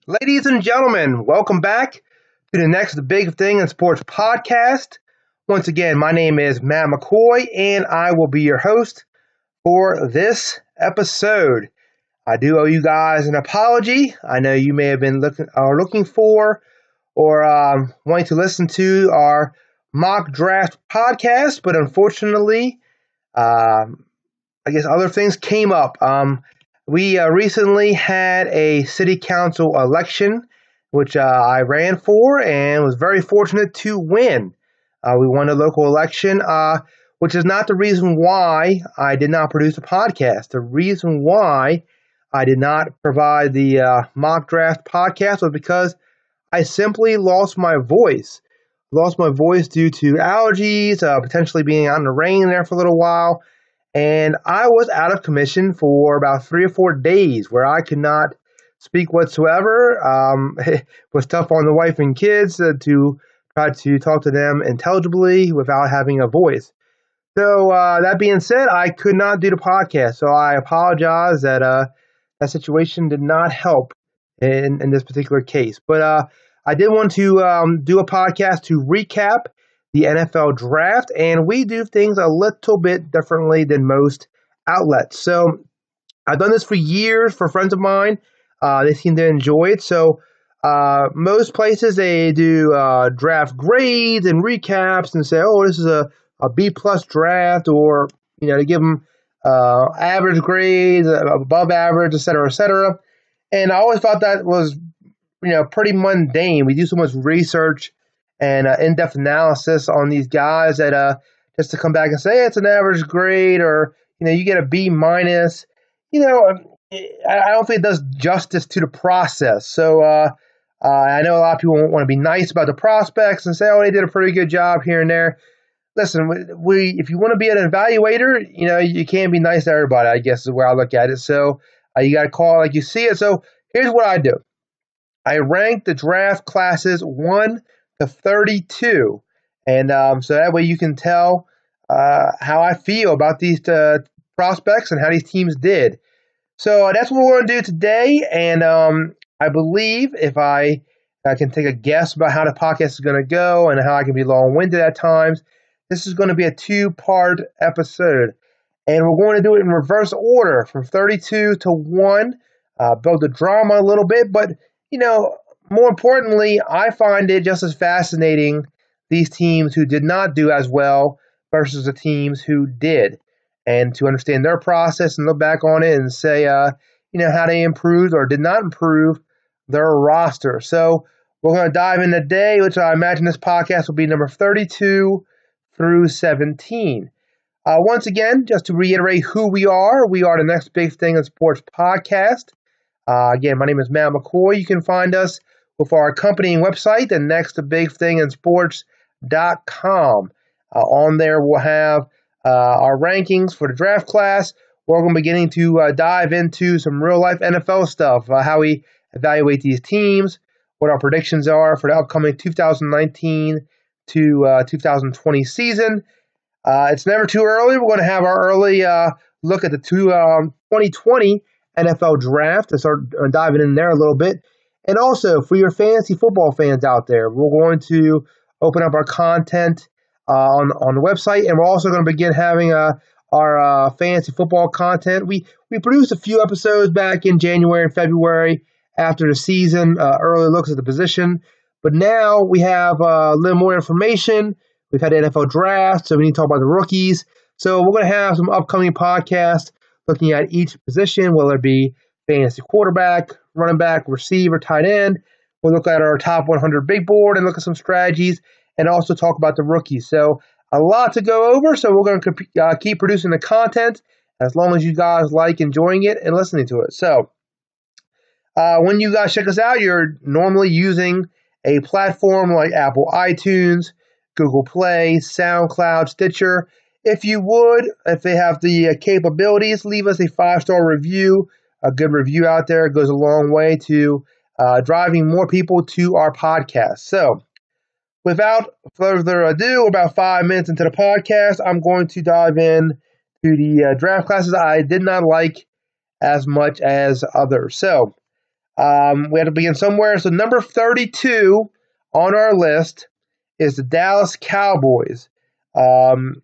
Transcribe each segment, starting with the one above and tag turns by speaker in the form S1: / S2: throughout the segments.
S1: Ladies and gentlemen, welcome back to the next big thing in sports podcast. Once again, my name is Matt McCoy, and I will be your host for this episode. I do owe you guys an apology. I know you may have been looking for or wanting to listen to our mock draft podcast, but unfortunately, I guess other things came up. We recently had a city council election, which I ran for and was very fortunate to win. We won a local election, which is not the reason why I did not produce a podcast. The reason why I did not provide the mock draft podcast was because I simply lost my voice. Lost my voice due to allergies, potentially being out in the rain there for a little while. And I was out of commission for about 3 or 4 days where I could not speak whatsoever. It was tough on the wife and kids to try to talk to them intelligibly without having a voice. So that being said, I could not do the podcast. So I apologize that that situation did not help in this particular case. But I did want to do a podcast to recap the NFL draft, and we do things a little bit differently than most outlets. So I've done this for years for friends of mine. They seem to enjoy it. So most places they do draft grades and recaps and say, "Oh, this is a B plus draft," or they give them average grades, above average, et cetera, et cetera. And I always thought that was pretty mundane. We do so much research and in-depth analysis on these guys that just to come back and say hey, it's an average grade or you get a B minus. I don't think it does justice to the process. So I know a lot of people want to be nice about the prospects and say, oh, they did a pretty good job here and there. Listen, if you want to be an evaluator, you can't be nice to everybody, I guess is where I look at it. So you got to call it like you see it. So here's what I do. I rank the draft classes 1 to 32. And so that way you can tell how I feel about these prospects and how these teams did. So that's what we're going to do today. And I believe if I can take a guess about how the podcast is going to go and how I can be long-winded at times, this is going to be a 2-part episode. And we're going to do it in reverse order from 32 to 1, build the drama a little bit. But, more importantly, I find it just as fascinating, these teams who did not do as well versus the teams who did. And to understand their process and look back on it and say, how they improved or did not improve their roster. So we're going to dive in today, which I imagine this podcast will be number 32 through 17. Once again, just to reiterate who we are the Next Big Thing in Sports podcast. Again, my name is Matt McCoy. You can find us with our accompanying website, the Next Big Thing in Sports.com. On there, we'll have our rankings for the draft class. We're going to be beginning to dive into some real-life NFL stuff, how we evaluate these teams, what our predictions are for the upcoming 2019 to 2020 season. It's never too early. We're going to have our early look at the 2020 NFL draft to start diving in there a little bit. And also, for your fantasy football fans out there, we're going to open up our content on the website, and we're also going to begin having our fantasy football content. We produced a few episodes back in January and February after the season, early looks at the position. But now we have a little more information. We've had the NFL draft, so we need to talk about the rookies. So we're going to have some upcoming podcasts looking at each position, whether it be fantasy quarterback, running back, receiver, tight end. We'll look at our top 100 big board and look at some strategies and also talk about the rookies. So a lot to go over, so we're going to keep producing the content as long as you guys like enjoying it and listening to it. So when you guys check us out, you're normally using a platform like Apple iTunes, Google Play, SoundCloud, Stitcher. If they have the capabilities, leave us a 5-star review. A good review out there goes a long way to driving more people to our podcast. So without further ado, about 5 minutes into the podcast, I'm going to dive in to the draft classes I did not like as much as others. So We have to begin somewhere. So number 32 on our list is the Dallas Cowboys. Um,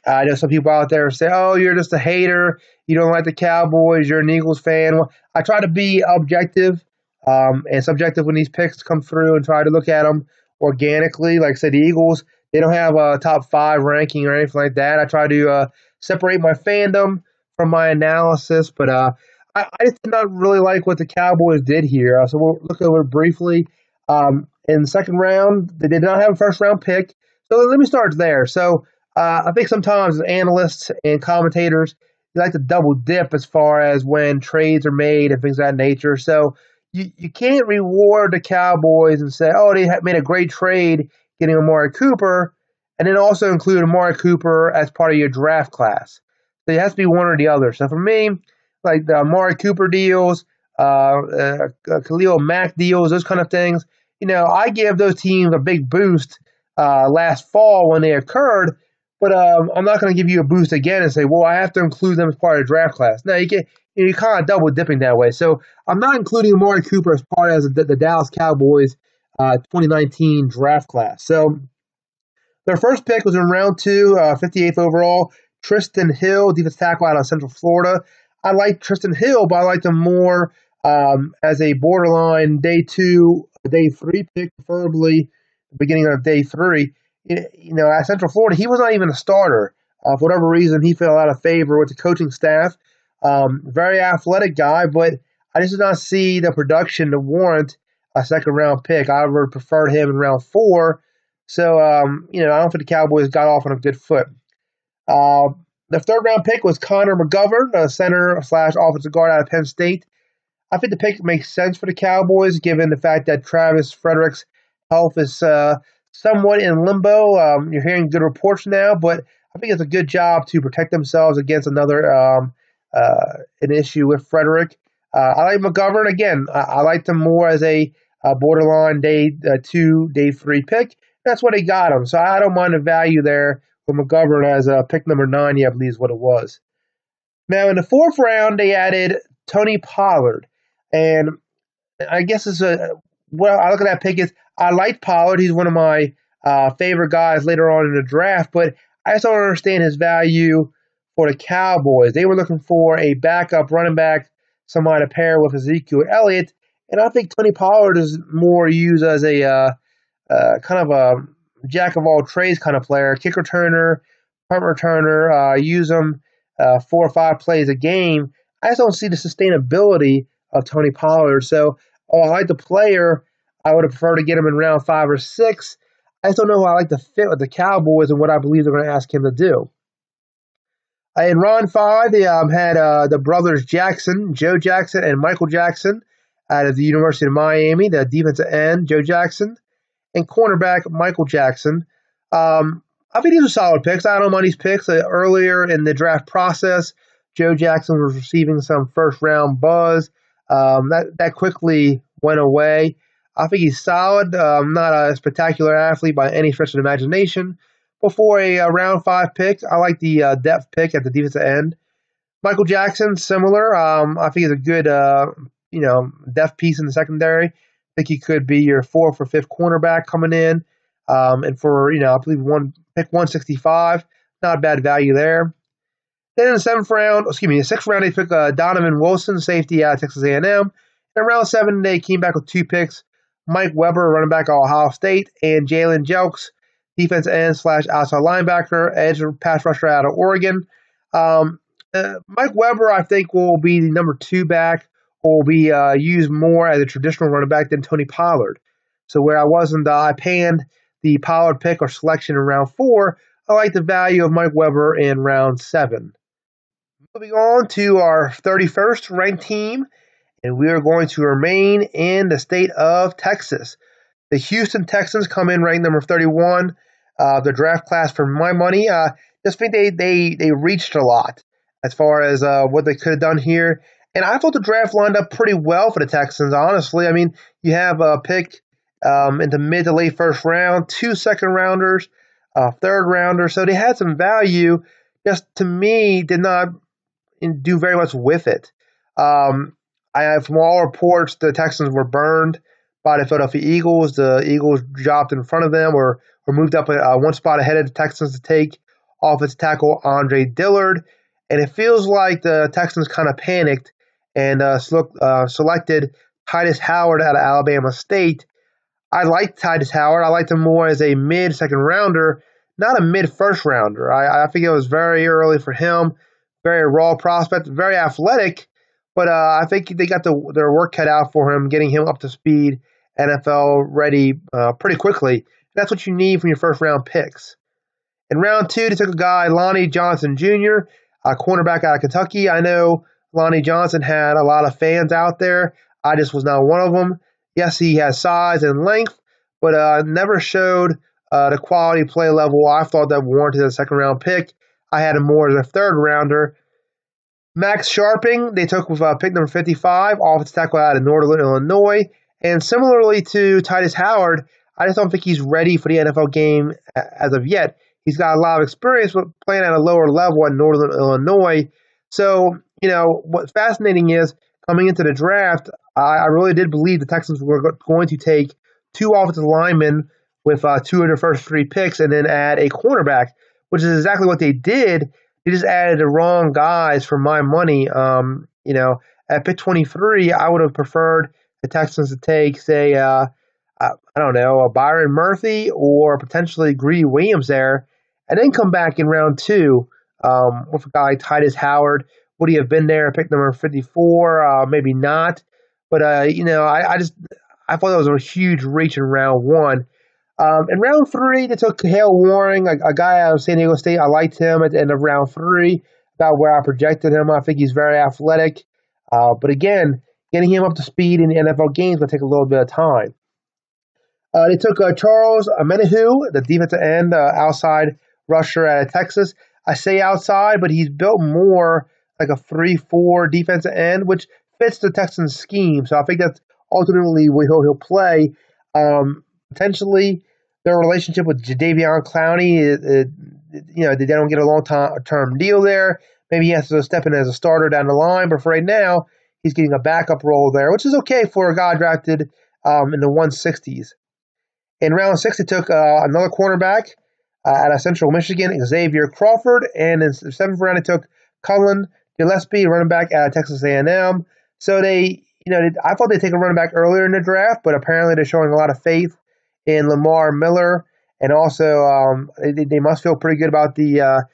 S1: I know some people out there say, "Oh, you're just a hater. You don't like the Cowboys. You're an Eagles fan." Well, I try to be objective and subjective when these picks come through, and try to look at them organically. Like I said, the Eagles, they don't have a top 5 ranking or anything like that. I try to separate my fandom from my analysis, but I just did not really like what the Cowboys did here. So we'll look over it briefly. In the second round, they did not have a first round pick. So let me start there. So I think sometimes analysts and commentators they like to double dip as far as when trades are made and things of that nature. So you can't reward the Cowboys and say, oh, they made a great trade getting Amari Cooper, and then also include Amari Cooper as part of your draft class. So it has to be one or the other. So for me, like the Amari Cooper deals, Khalil Mack deals, those kind of things, I give those teams a big boost last fall when they occurred, but I'm not going to give you a boost again and say, well, I have to include them as part of the draft class. No, you're kind of double dipping that way. So I'm not including Amari Cooper as part of the Dallas Cowboys 2019 draft class. So their first pick was in round 2, 58th overall. Trysten Hill, defensive tackle out of Central Florida. I like Trysten Hill, but I like him more as a borderline day 2, day 3 pick, preferably the beginning of day 3. At Central Florida, he was not even a starter. For whatever reason, he fell out of favor with the coaching staff. Very athletic guy, but I just did not see the production to warrant a second round pick. I would have preferred him in round 4. So, I don't think the Cowboys got off on a good foot. The third round pick was Connor McGovern, a center / offensive guard out of Penn State. I think the pick makes sense for the Cowboys, given the fact that Travis Frederick's health is somewhat in limbo. You're hearing good reports now, but I think it's a good job to protect themselves against another an issue with Frederick. I like McGovern again. I liked him more as a borderline day 2, day 3 pick. That's what they got him. So I don't mind the value there with McGovern as pick number 90, I believe is what it was. Now in the 4th round, they added Tony Pollard, and I guess well, I look at that pick is I like Pollard. He's one of my favorite guys later on in the draft, but I just don't understand his value for the Cowboys. They were looking for a backup running back, somebody to pair with Ezekiel Elliott, and I think Tony Pollard is more used as a kind of a jack of all trades kind of player, kick returner, punt returner, use him 4 or 5 plays a game. I just don't see the sustainability of Tony Pollard. So, I like the player. I would have preferred to get him in round 5 or 6. I just don't know how I like to fit with the Cowboys and what I believe they're going to ask him to do. In round 5, they had the brothers Jackson, Joe Jackson, and Michael Jackson out of the University of Miami, the defensive end, Joe Jackson, and cornerback Michael Jackson. I think these are solid picks. I don't mind these picks. Earlier in the draft process, Joe Jackson was receiving some first-round buzz. That quickly went away. I think he's solid. Not a spectacular athlete by any stretch of the imagination. Before a round 5 pick, I like the depth pick at the defensive end. Michael Jackson, similar. I think he's a good, depth piece in the secondary. I think he could be your 4th or 5th cornerback coming in. And for, I believe pick 165, not a bad value there. Then in the 6th round, they took Donovan Wilson, safety out of Texas A&M. In round 7, they came back with 2 picks. Mike Weber, running back at Ohio State, and Jalen Jelks, defensive end / outside linebacker, edge pass rusher out of Oregon. Mike Weber, I think, will be the number 2 back, or will be used more as a traditional running back than Tony Pollard. So where I panned the Pollard pick or selection in round 4, I like the value of Mike Weber in round 7. Moving on to our 31st ranked team, and we are going to remain in the state of Texas. The Houston Texans come in ranked number 31. The draft class, for my money, just think they reached a lot as far as what they could have done here. And I thought the draft lined up pretty well for the Texans, honestly. I mean, you have a pick in the mid to late first round, 2 second-rounders, a third-rounder. So they had some value. Just, to me, did not do very much with it. From all reports, the Texans were burned by the Philadelphia Eagles. The Eagles dropped in front of them or moved up one spot ahead of the Texans to take offensive tackle Andre Dillard. And it feels like the Texans kind of panicked and selected Titus Howard out of Alabama State. I liked Titus Howard. I liked him more as a mid-second rounder, not a mid-first rounder. I think it was very early for him, very raw prospect, very athletic, but I think they got their work cut out for him, getting him up to speed, NFL ready pretty quickly. That's what you need from your first-round picks. In round 2, they took a guy, Lonnie Johnson Jr., a cornerback out of Kentucky. I know Lonnie Johnson had a lot of fans out there. I just was not one of them. Yes, he has size and length, but never showed the quality play level I thought that warranted a second-round pick. I had him more as a third-rounder. Max Sharping, they took with pick number 55, offensive tackle out of Northern Illinois. And similarly to Titus Howard, I just don't think he's ready for the NFL game as of yet. He's got a lot of experience with playing at a lower level at Northern Illinois. So, what's fascinating is coming into the draft, I really did believe the Texans were going to take 2 offensive linemen with 2 of their first 3 picks and then add a cornerback, which is exactly what they did. They just added the wrong guys for my money. At pick 23, I would have preferred the Texans to take, say, I don't know, a Byron Murphy or potentially Greedy Williams there, and then come back in round 2 with a guy like Titus Howard. Would he have been there at pick number 54? Maybe not. But, I thought that was a huge reach in round 1. In round 3, they took Hale Waring, a guy out of San Diego State. I liked him at the end of round 3, about where I projected him. I think he's very athletic. But again, getting him up to speed in the NFL games will take a little bit of time. They took Charles Omenihu, the defensive end, outside rusher out of Texas. I say outside, but he's built more like a 3-4 defensive end, which fits the Texans scheme. So I think that's ultimately where he'll play. Potentially, their relationship with Jadeveon Clowney, they don't get a long-term deal there. Maybe he has to step in as a starter down the line, but for right now, he's getting a backup role there, which is okay for a guy drafted in the 160s. In round 6, they took another cornerback out of Central Michigan, Xavier Crawford, and in the 7th round, they took Cullen Gillespie, running back out of Texas A&M. So I thought they'd take a running back earlier in the draft, but apparently they're showing a lot of faith in Lamar Miller, and also they must feel pretty good about the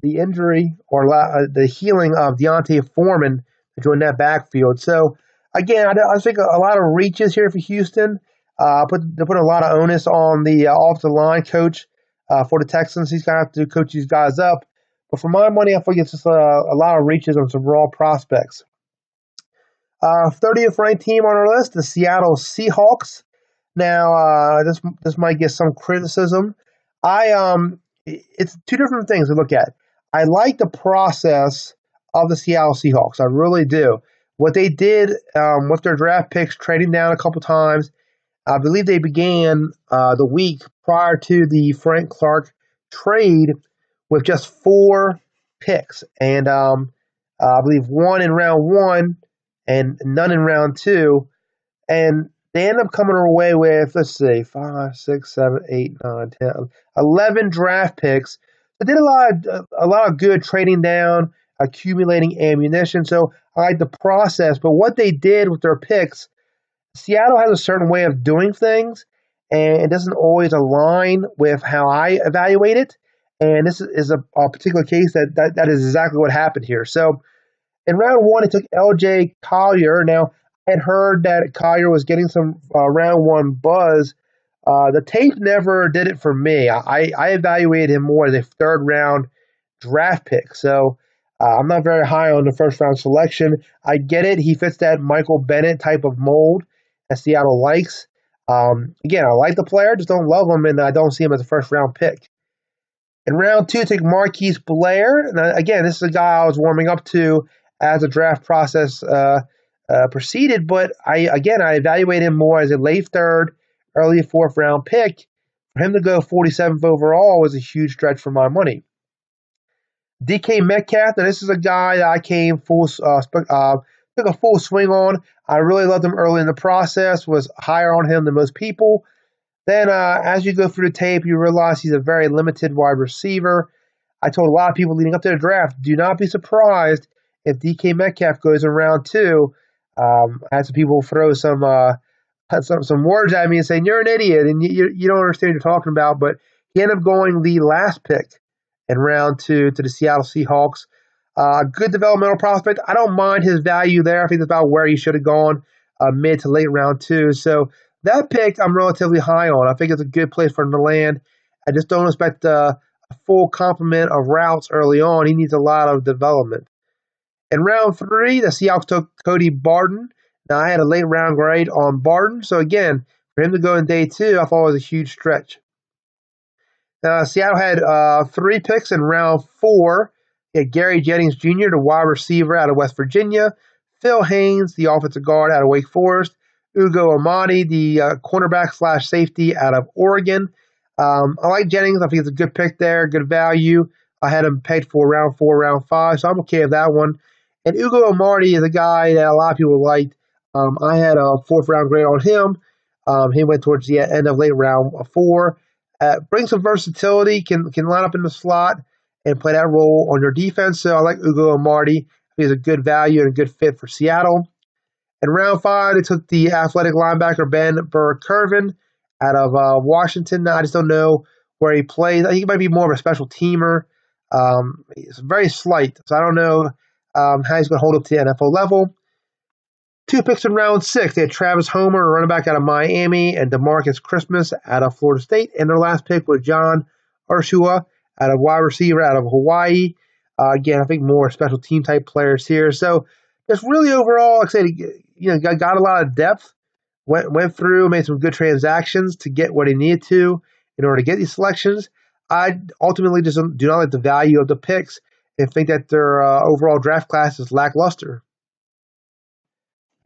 S1: injury or the healing of Deontay Foreman to join that backfield. So again, I think a lot of reaches here for Houston. They're putting a lot of onus on the offensive line coach for the Texans. He's going to have to coach these guys up. But for my money, I think it's just a lot of reaches on some raw prospects. 30th ranked team on our list, the Seattle Seahawks. Now, this might get some criticism. It's 2 different things to look at. I like the process of the Seattle Seahawks. I really do. What they did with their draft picks, trading down a couple times. I believe they began the week prior to the Frank Clark trade with just 4 picks. And I believe 1 in round 1 and none in round 2. And they end up coming away with, 5, 6, 7, 8, 9, 10, 11 draft picks. They did a lot of good trading down, accumulating ammunition. So I like the process. But what they did with their picks, Seattle has a certain way of doing things, and it doesn't always align with how I evaluate it. And this is a particular case that is exactly what happened here. So in round 1, it took L.J. Collier. Now, I had heard that Collier was getting some round 1 buzz. The tape never did it for me. I evaluated him more as a third-round draft pick. So I'm not very high on the first-round selection. I get it. He fits that Michael Bennett type of mold that Seattle likes. Again, I like the player, just don't love him, and I don't see him as a first-round pick. In round 2, take Marquise Blair. Now, again, this is a guy I was warming up to as the draft process proceeded, but I evaluate him more as a late 3rd, early 4th round pick. For him to go 47th overall was a huge stretch for my money. DK Metcalf, now this is a guy that I came took a full swing on. I really loved him early in the process, was higher on him than most people. Then as you go through the tape, you realize he's a very limited wide receiver. I told a lot of people leading up to the draft, do not be surprised if DK Metcalf goes in round 2. I had some people throw some words at me and saying, you're an idiot and you don't understand what you're talking about. But he ended up going the last pick in round 2 to the Seattle Seahawks. Good developmental prospect. I don't mind his value there. I think it's about where he should have gone, mid to late round 2. So that pick I'm relatively high on. I think it's a good place for him to land. I just don't expect a full complement of routes early on. He needs a lot of development. In round 3, the Seahawks took Cody Barton. Now, I had a late round grade on Barton. So, again, for him to go in day 2, I thought it was a huge stretch. Seattle had 3 picks in round 4. He had Gary Jennings Jr., the wide receiver out of West Virginia. Phil Haynes, the offensive guard out of Wake Forest. Ugo Amadi, the cornerback/safety out of Oregon. I like Jennings. I think it's a good pick there, good value. I had him pegged for round 4, round 5, so I'm okay with that one. And Ugo Amadi is a guy that a lot of people liked. I had a 4th round grade on him. He went towards the end of late round 4. Brings some versatility, can line up in the slot and play that role on your defense. So I like Ugo Amadi. He's a good value and a good fit for Seattle. In round 5, they took the athletic linebacker Ben Burr-Kirven out of Washington. Now, I just don't know where he plays. I think he might be more of a special teamer. He's very slight, so I don't know how he's going to hold up to the NFL level. 2 picks in round 6. They had Travis Homer, a running back out of Miami, and DeMarcus Christmas out of Florida State. And their last pick was John Ursua, out of wide receiver out of Hawaii. Again, I think more special team type players here. So just really overall, like I said, got a lot of depth. Went through, made some good transactions to get what he needed to in order to get these selections. I ultimately just do not like the value of the picks and think that their overall draft class is lackluster.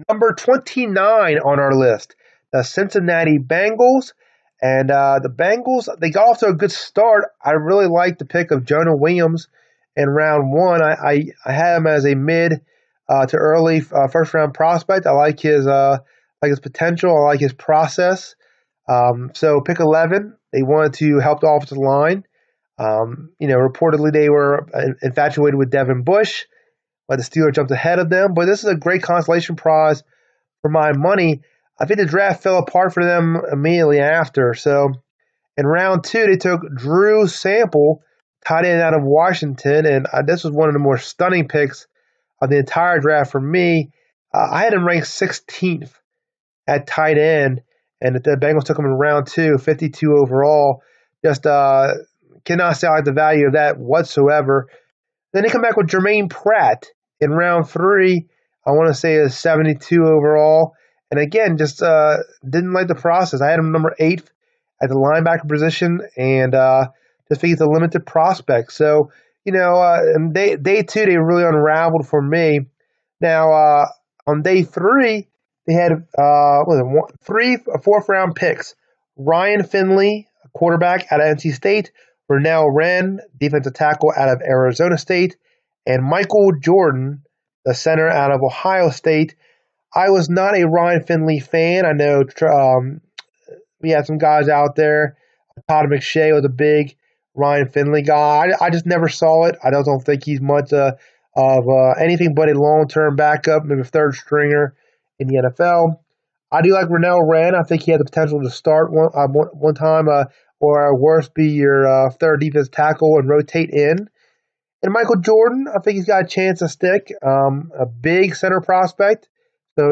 S1: Number 29 on our list, the Cincinnati Bengals. And the Bengals, they got off to a good start. I really like the pick of Jonah Williams in round 1. I had him as a mid to early first round prospect. I like his potential. I like his process. So pick 11, they wanted to help the offensive line. Reportedly they were infatuated with Devin Bush, but the Steelers jumped ahead of them. But this is a great consolation prize for my money. I think the draft fell apart for them immediately after. So in round 2, they took Drew Sample, tight end out of Washington, and this was one of the more stunning picks of the entire draft for me. I had him ranked 16th at tight end, and the Bengals took him in round 2, 52 overall. Just cannot say I like the value of that whatsoever. Then they come back with Jermaine Pratt in round 3. I want to say is 72 overall. And again, just didn't like the process. I had him number 8 at the linebacker position, and just think he's a limited prospect. So, and day 2, they really unraveled for me. Now, on day 3, they had 3 4th-round picks. Ryan Finley, a quarterback out of NC State. Renell Wren, defensive tackle out of Arizona State. And Michael Jordan, the center out of Ohio State. I was not a Ryan Finley fan. I know we had some guys out there. Todd McShay was a big Ryan Finley guy. I just never saw it. I don't think he's much of anything but a long-term backup, maybe a third stringer in the NFL. I do like Renell Wren. I think he had the potential to start one time or worse, be your third defensive tackle and rotate in. And Michael Jordan, I think he's got a chance to stick. A big center prospect. So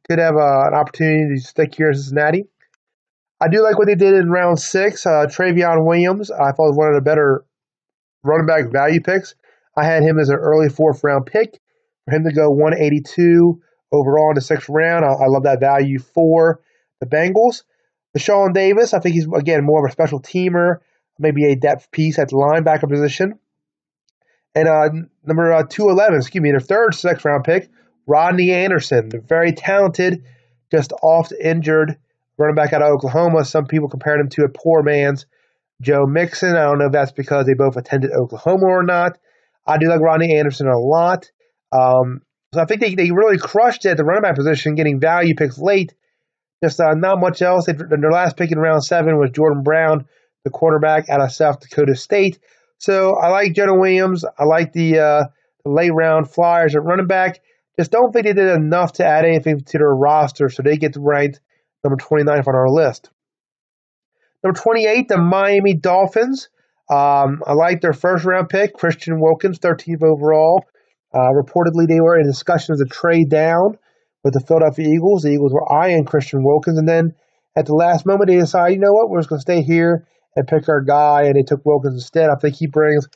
S1: could have an opportunity to stick here in Cincinnati. I do like what they did in round 6. Travion Williams, I thought was one of the better running back value picks. I had him as an early 4th-round pick. For him to go 182 overall in the 6th round, I love that value for the Bengals. Deshaun Davis, I think he's, again, more of a special teamer, maybe a depth piece at the linebacker position. And number 211, their 3rd 6th-round pick, Rodney Anderson, the very talented, just oft injured running back out of Oklahoma. Some people compared him to a poor man's Joe Mixon. I don't know if that's because they both attended Oklahoma or not. I do like Rodney Anderson a lot. So I think they really crushed it at the running back position, getting value picks late. Just not much else. Their last pick in round 7 was Jordan Brown, the quarterback out of South Dakota State. So I like Jonah Williams. I like the late round Flyers at running back. Just don't think they did enough to add anything to their roster, so they get ranked number 29th on our list. Number 28, the Miami Dolphins. I like their first round pick, Christian Wilkins, 13th overall. Reportedly, they were in discussions to trade down with the Philadelphia Eagles. The Eagles were eyeing Christian Wilkins, and then at the last moment, they decided, you know what, we're just going to stay here and pick our guy, and they took Wilkins instead. I think he brings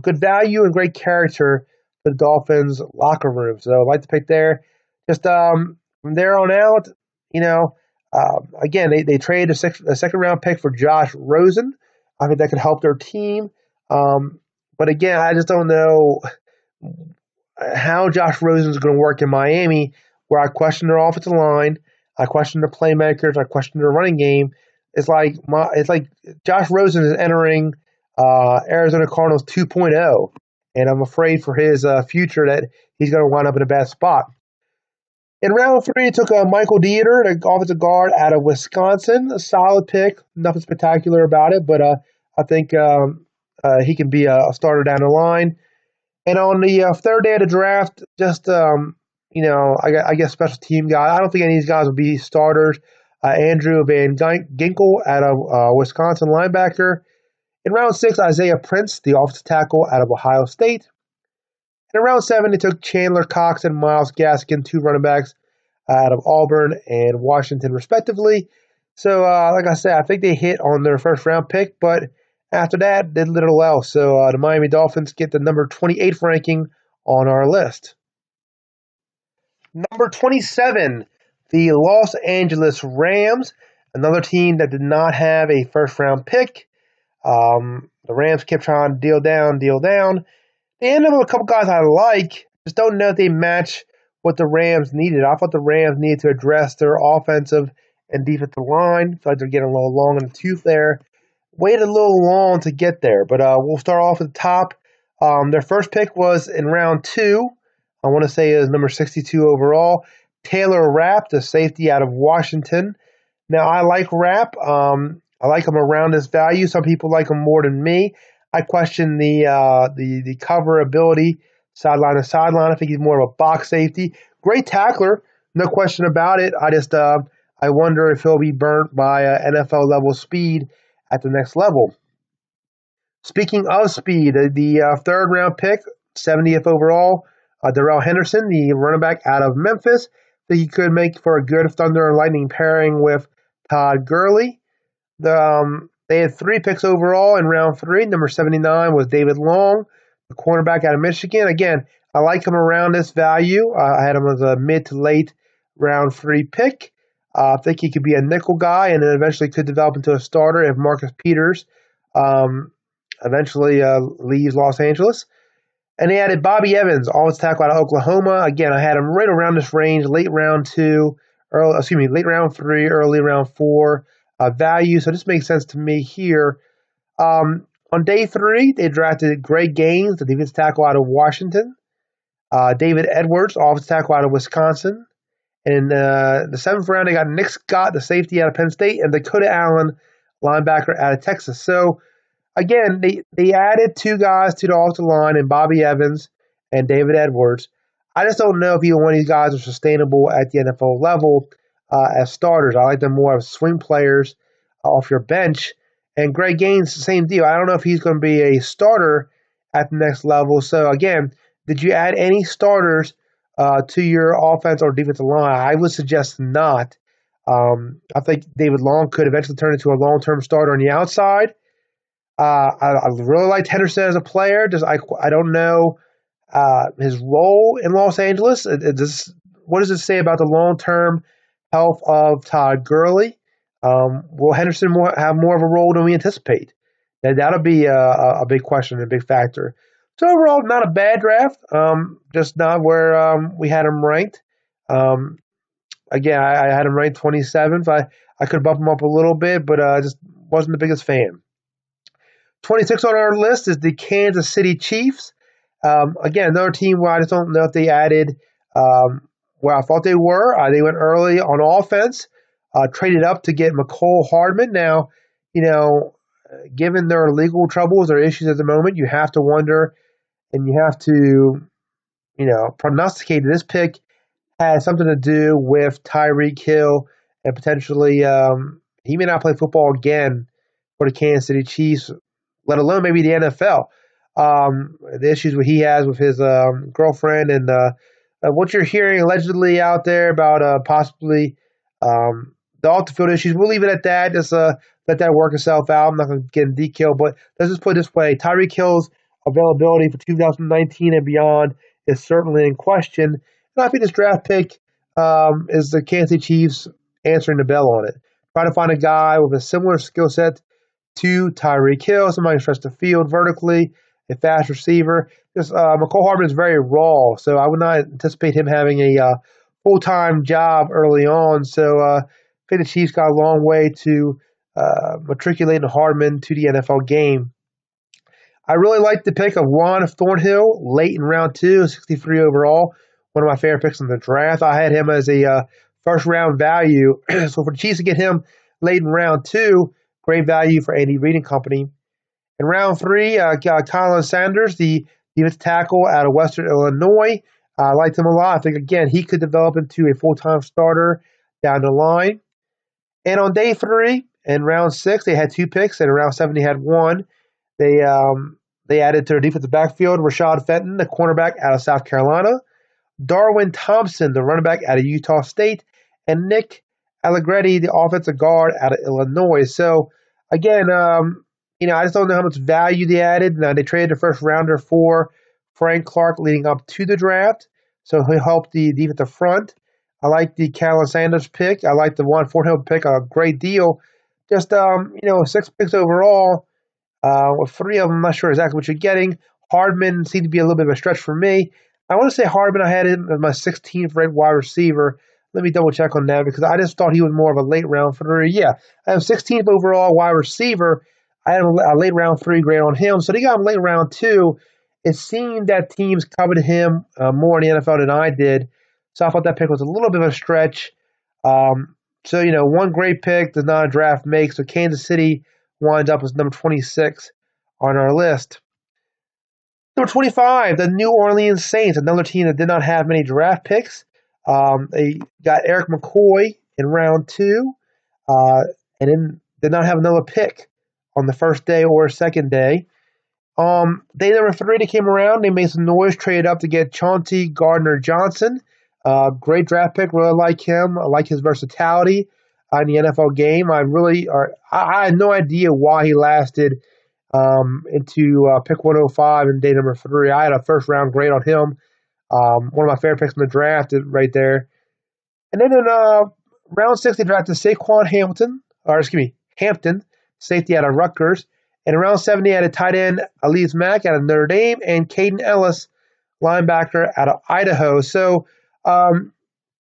S1: good value and great character to the Dolphins locker room. So I like to pick there. Just from there on out, again, they traded a second-round pick for Josh Rosen. I think that could help their team. But again, I just don't know how Josh Rosen is going to work in Miami, where I question their offensive line, I question their playmakers, I question their running game. It's like Josh Rosen is entering Arizona Cardinals 2.0, and I'm afraid for his future that he's going to wind up in a bad spot. In round 3, it took Michael Dieter, the offensive guard out of Wisconsin. A solid pick, nothing spectacular about it, but I think he can be a starter down the line. And on the third day of the draft, just, I guess special team guy. I don't think any of these guys will be starters. Andrew Van Ginkel out of Wisconsin linebacker. In round 6, Isaiah Prince, the offensive tackle out of Ohio State. In round 7, they took Chandler Cox and Myles Gaskin, 2 running backs out of Auburn and Washington, respectively. So, like I said, I think they hit on their first round pick, but after that, did little else. So the Miami Dolphins get the number 28th ranking on our list. Number 27, the Los Angeles Rams, another team that did not have a first-round pick. The Rams kept trying to deal down. They ended up with a couple guys I like. Just don't know if they match what the Rams needed. I thought the Rams needed to address their offensive and defensive line. I feel like they're getting a little long in the tooth there. Waited a little long to get there, but we'll start off at the top. Their first pick was in round 2. I want to say it was number 62 overall. Taylor Rapp, the safety out of Washington. Now, I like Rapp. I like him around his value. Some people like him more than me. I question the cover ability, sideline to sideline. I think he's more of a box safety. Great tackler, no question about it. I wonder if he'll be burnt by NFL level speed at the next level. Speaking of speed, the third round pick, 70th overall, Darrell Henderson, the running back out of Memphis. I think he could make for a good Thunder and Lightning pairing with Todd Gurley. They had 3 picks overall in round 3. Number 79 was David Long, the cornerback out of Michigan. Again, I like him around this value. I had him as a mid to late round 3 pick. I think he could be a nickel guy and then eventually could develop into a starter if Marcus Peters eventually leaves Los Angeles. And they added Bobby Evans, offensive tackle out of Oklahoma. Again, I had him right around this range, late round 3, early round 4 value. So this makes sense to me here. On day 3, they drafted Greg Gaines, the defensive tackle out of Washington. David Edwards, offensive tackle out of Wisconsin. And in the 7th round, they got Nick Scott, the safety out of Penn State, and Dakota Allen, linebacker out of Texas. So, again, they added 2 guys to the offensive line, and Bobby Evans and David Edwards. I just don't know if either one of these guys are sustainable at the NFL level as starters. I like them more as swing players off your bench. And Greg Gaines, the same deal. I don't know if he's going to be a starter at the next level. So, again, did you add any starters to your offense or defensive line? I would suggest not. I think David Long could eventually turn into a long-term starter on the outside. I really liked Henderson as a player. I don't know his role in Los Angeles. What does it say about the long-term health of Todd Gurley? Will Henderson have more of a role than we anticipate? That'll be a big question and a big factor. So overall, not a bad draft, just not where we had him ranked. Again, I had him ranked 27th. I could bump him up a little bit, but just wasn't the biggest fan. 26 on our list is the Kansas City Chiefs. Again, another team where I just don't know if they added where I thought they were. They went early on offense, traded up to get McCole Hardman. Now, you know, given their legal troubles or issues at the moment, you have to wonder and you have to, prognosticate that this pick has something to do with Tyreek Hill and potentially he may not play football again for the Kansas City Chiefs, let alone maybe the NFL. The issues he has with his girlfriend and what you're hearing allegedly out there about possibly the off the field issues. We'll leave it at that. Just let that work itself out. I'm not going to get in detail, but let's just put it this way: Tyreek Hill's availability for 2019 and beyond is certainly in question. And I think this draft pick is the Kansas City Chiefs answering the bell on it. Trying to find a guy with a similar skill set to Tyreek Hill, somebody who stretch the field vertically, a fast receiver. Just McCole Hardman is very raw, so I would not anticipate him having a full-time job early on. So I think the Chiefs got a long way to matriculating Hardman to the NFL game. I really like the pick of Juan Thornhill late in round 2, 63 overall. One of my favorite picks in the draft. I had him as a first-round value. So for the Chiefs to get him late in round 2, great value for Andy Reid and company. In round 3, Colin Sanders, the defensive tackle out of Western Illinois. I liked him a lot. I think, again, he could develop into a full-time starter down the line. And on day 3, in round 6, they had 2 picks, and in round 7, they had 1. They added to their defensive backfield Rashad Fenton, the cornerback out of South Carolina, Darwin Thompson, the running back out of Utah State, and Nick Allegretti, the offensive guard out of Illinois. So, again, I just don't know how much value they added. Now, they traded the first rounder for Frank Clark leading up to the draft, so he'll help the defensive front. I like the Colin Sanders pick. I like the Juan Thornhill pick, a great deal. Just, 6 picks overall. With 3 of them, I'm not sure exactly what you're getting. Hardman seemed to be a little bit of a stretch for me. I want to say Hardman, I had him as my 16th ranked wide receiver. Let me double check on that because I just thought he was more of a late round 3. Yeah, I have 16th overall wide receiver. I had a late round 3 grade on him. So they got him late round 2. It seemed that teams coveted him more in the NFL than I did. So I thought that pick was a little bit of a stretch. So, one great pick does not a draft make. So Kansas City winds up as number 26 on our list. Number 25, the New Orleans Saints, another team that did not have many draft picks. They got Eric McCoy in round 2, and then did not have another pick on the first day or second day. Day number 3, they came around. They made some noise, traded up to get Chauncey Gardner-Johnson. Great draft pick. Really like him. I like his versatility in the NFL game. I had no idea why he lasted into pick 105 in day number 3. I had a first round grade on him. One of my favorite picks in the draft right there. And then in round 6, they drafted Saquon Hampton, safety out of Rutgers. And in round 7, they added tight end Aleez Mack out of Notre Dame and Caden Ellis, linebacker out of Idaho. So, kind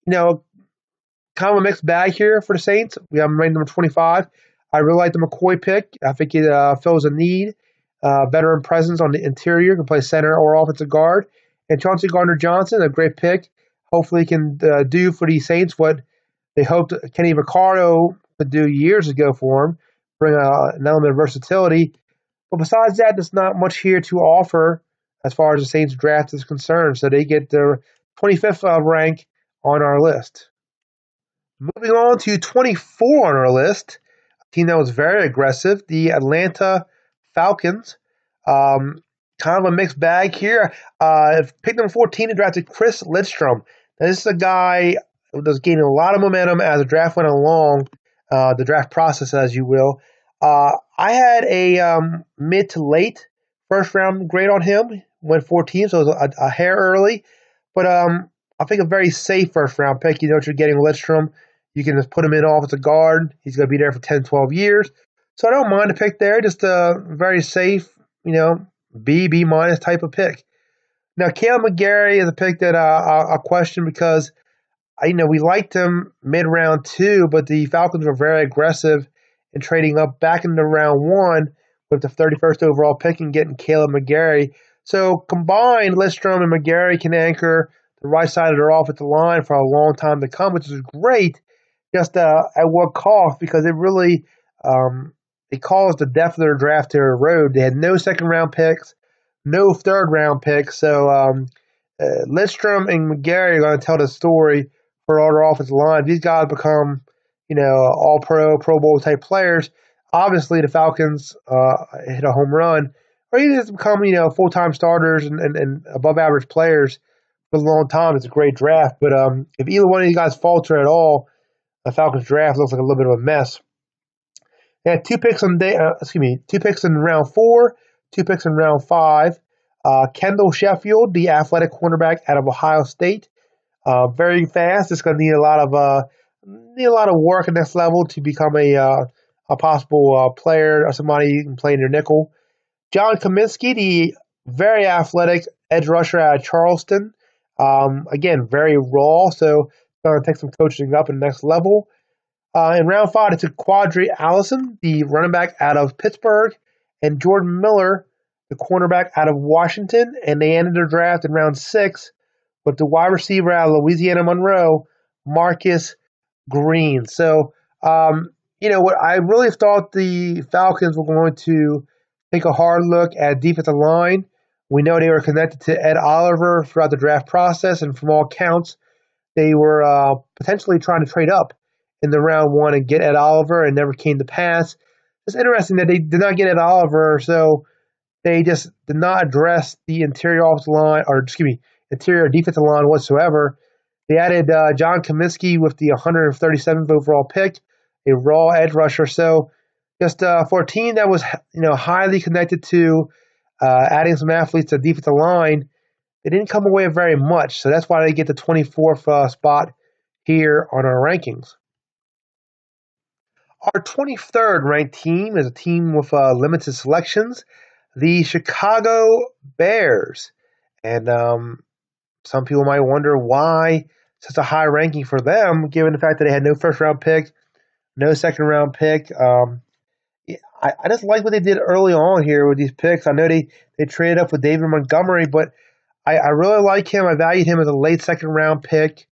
S1: of a mixed bag here for the Saints. We have him ranked number 25. I really like the McCoy pick. I think it fills a need. Veteran presence on the interior, can play center or offensive guard. And Chauncey Gardner-Johnson, a great pick. Hopefully he can do for the Saints what they hoped Kenny Vaccaro could do years ago for him, bring an element of versatility. But besides that, there's not much here to offer as far as the Saints draft is concerned. So they get their 25th rank on our list. Moving on to 24 on our list, a team that was very aggressive, the Atlanta Falcons. Kind of a mixed bag here. Pick number 14, they drafted Chris Lidstrom. Now, this is a guy who was gaining a lot of momentum as the draft went along, the draft process, as you will. I had a mid to late first round grade on him, went 14, so it was a hair early. But I think a very safe first round pick. You know what you're getting with Lidstrom. You can just put him in offensive guard. He's going to be there for 10, 12 years. So I don't mind the pick there. Just a very safe, B minus type of pick. Now, Kaleb McGary is a pick that I'll question because, we liked him mid-round 2, but the Falcons were very aggressive in trading up back into round 1 with the 31st overall pick and getting Kaleb McGary. So combined, Lidstrom and McGarry can anchor the right side of their offensive line for a long time to come, which is great. Just at what cost? Because it really it caused the depth of their draft to erode. They had no second round picks, no third round picks. So Lidstrom and McGarry are going to tell the story for all their offensive line. These guys become, all pro, Pro Bowl type players. Obviously, the Falcons hit a home run, or even just become, full time starters and above average players for a long time. It's a great draft. But if either one of you guys falter at all, the Falcons draft looks like a little bit of a mess. They had two picks two picks in round 4, 2 picks in round 5. Kendall Sheffield, the athletic cornerback out of Ohio State, very fast. It's going to need a lot of work at this level to become a possible player or somebody you can play in your nickel. John Cominsky, the very athletic edge rusher out of Charleston, again very raw, so going to take some coaching up in the next level. In round 5, it's Quadri Allison, the running back out of Pittsburgh, and Jordan Miller, the cornerback out of Washington, and they ended their draft in round 6 with the wide receiver out of Louisiana Monroe, Marcus Green. So, what I really thought the Falcons were going to take a hard look at defensive line. We know they were connected to Ed Oliver throughout the draft process, and from all counts, they were potentially trying to trade up in the round 1 and get Ed Oliver, and never came to pass. It's interesting that they did not get Ed Oliver, so they just did not address the interior interior defensive line whatsoever. They added John Cominsky with the 137th overall pick, a raw edge rusher. So just for a team that was highly connected to adding some athletes to the defensive line, they didn't come away with very much. So that's why they get the 24th spot here on our rankings. Our 23rd ranked team is a team with limited selections, the Chicago Bears. And some people might wonder why such a high ranking for them, given the fact that they had no first round pick, no second round pick. I just like what they did early on here with these picks. I know they traded up with David Montgomery, but I really like him. I valued him as a late second round pick.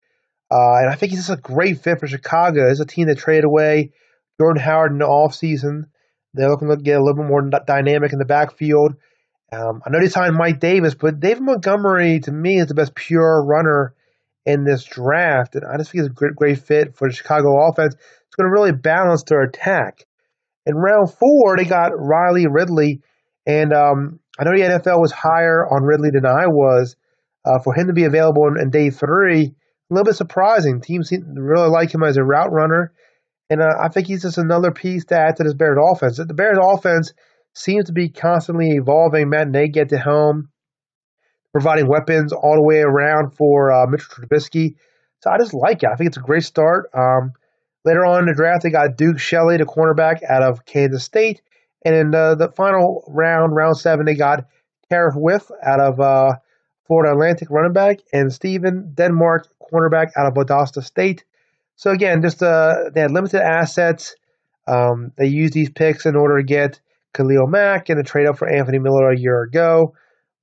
S1: And I think he's just a great fit for Chicago. It's a team that traded away Jordan Howard in the offseason. They're looking to get a little bit more dynamic in the backfield. I know they signed Mike Davis, but David Montgomery, to me, is the best pure runner in this draft. And I just think he's a great fit for the Chicago offense. It's going to really balance their attack. In round 4, they got Riley Ridley. And I know the NFL was higher on Ridley than I was. For him to be available in day 3, a little bit surprising. Teams seem to really like him as a route runner. And I think he's just another piece to add to this Bears offense. The Bears offense seems to be constantly evolving. Matt Nagy at the helm, providing weapons all the way around for Mitchell Trubisky. So I just like it. I think it's a great start. Later on in the draft, they got Duke Shelley, the cornerback out of Kansas State. And in the final round, round 7, they got Tariff Whiff out of Florida Atlantic, running back, and Steven Denmark, cornerback out of Boston State. So again, just they had limited assets. They used these picks in order to get Khalil Mack and to trade up for Anthony Miller a year ago.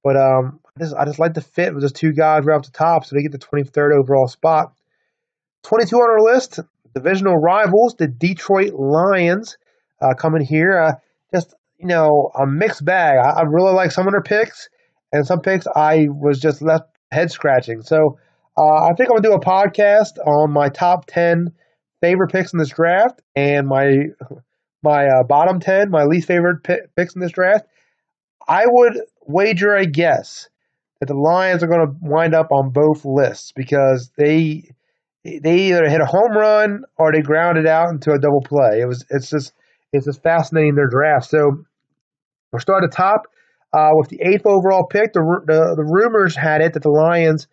S1: But I just like the fit with those two guys right off the top, so they get the 23rd overall spot. 22 on our list, divisional rivals, the Detroit Lions, coming here. Just, a mixed bag. I really like some of their picks, and some picks I was just left head scratching. So I think I'm going to do a podcast on my top 10 favorite picks in this draft and my bottom 10, my least favorite picks in this draft. I would wager a guess that the Lions are going to wind up on both lists because they either hit a home run or they grounded out into a double play. It's just fascinating, their draft. So we'll start at the top with the 8th overall pick. The rumors had it that the Lions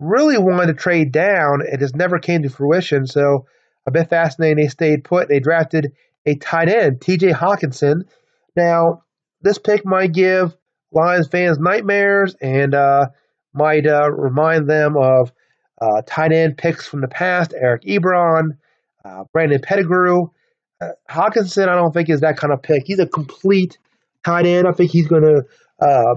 S1: really wanted to trade down. It just never came to fruition. So a bit fascinating. They stayed put. They drafted a tight end, T.J. Hockenson. Now, this pick might give Lions fans nightmares and might remind them of tight end picks from the past, Eric Ebron, Brandon Pettigrew. Hockenson, I don't think is that kind of pick. He's a complete tight end. I think he's going to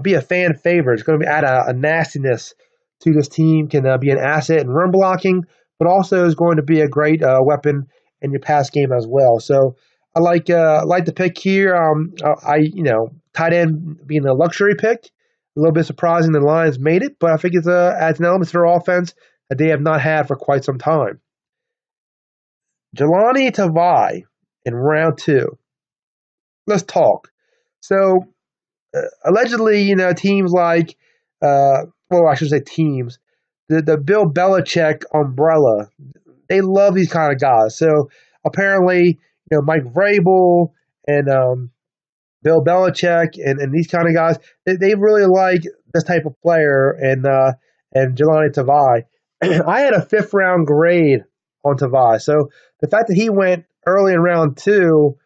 S1: be a fan favorite. It's going to add a nastiness to this team. Can be an asset in run blocking, but also is going to be a great weapon in your pass game as well. So I like the pick here. Tight end being a luxury pick. A little bit surprising the Lions made it, but I think it adds an element to their offense that they have not had for quite some time. Jahlani Tavai in round 2. Let's talk. So allegedly, teams like, I should say teams, the Bill Belichick umbrella, they love these kind of guys. So apparently, Mike Vrabel and Bill Belichick and these kind of guys, they really like this type of player and Jahlani Tavai. I had a 5th round grade on Tavai. So the fact that he went early in round 2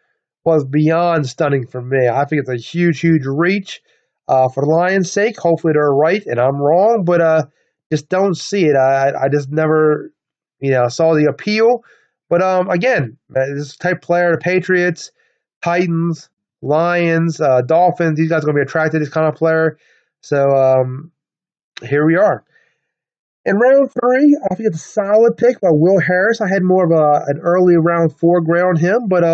S1: was beyond stunning for me. I think it's a huge, huge reach for the Lions' sake. Hopefully they're right and I'm wrong, but just don't see it. I just never, saw the appeal. But again, this type of player, the Patriots, Titans, Lions, Dolphins, these guys are going to be attracted to this kind of player. So here we are. In round 3, I think it's a solid pick by Will Harris. I had more of an early round 4 grade on him, but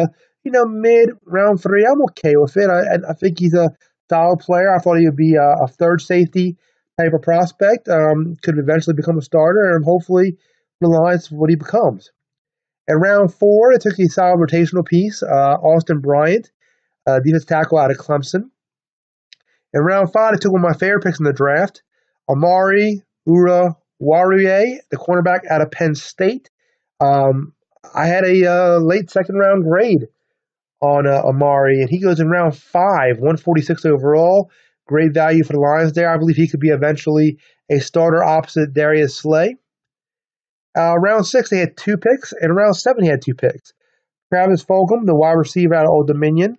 S1: mid round 3, I'm okay with it. I think he's a solid player. I thought he would be a third safety type of prospect. Could eventually become a starter, and hopefully the Lions what he becomes. In round 4, it took a solid rotational piece, Austin Bryant, defensive tackle out of Clemson. In round 5, it took one of my favorite picks in the draft, Amari Oruwariye, the cornerback out of Penn State. I had a late 2nd round grade on Amari, and he goes in round 5, 146 overall. Great value for the Lions there. I believe he could be eventually a starter opposite Darius Slay. Round 6, they had 2 picks, and round 7, he had 2 picks. Travis Fulgham, the wide receiver out of Old Dominion.